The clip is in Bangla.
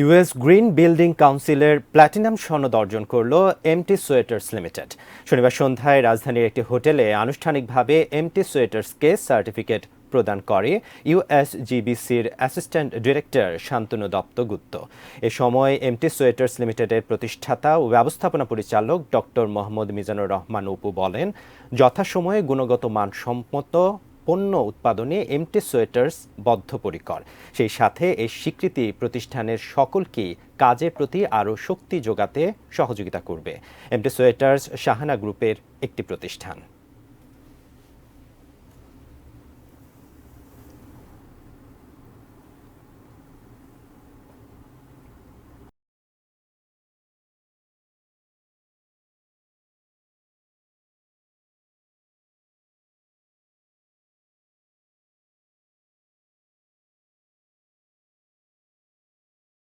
ইউএস গ্রিন বিল্ডিং কাউন্সিলের প্ল্যাটিনাম সনদ অর্জন করল এমটি সোয়েটার্স লিমিটেড। শনিবার সন্ধ্যায় রাজধানীর একটি হোটেলে আনুষ্ঠানিকভাবে এমটি সোয়েটার্সকে সার্টিফিকেট প্রদান করে ইউএসজিবিসির অ্যাসিস্ট্যান্ট ডিরেক্টর শান্তনু দত্তগুপ্ত। এ সময় এমটি সোয়েটার্স লিমিটেডের প্রতিষ্ঠাতা ও ব্যবস্থাপনা পরিচালক ডক্টর মোহাম্মদ মিজানুর রহমান অপু বলেন, যথাসময়ে গুণগত মানসম্মত পণ্য উৎপাদনে এমটি সোয়েটার্স বদ্ধপরিকর। সেই সাথে এই স্বীকৃতি প্রতিষ্ঠানের সকলকেই কাজের প্রতি আরও শক্তি যোগাতে সহযোগিতা করবে। এমটি সোয়েটার্স শাহানা গ্রুপের একটি প্রতিষ্ঠান।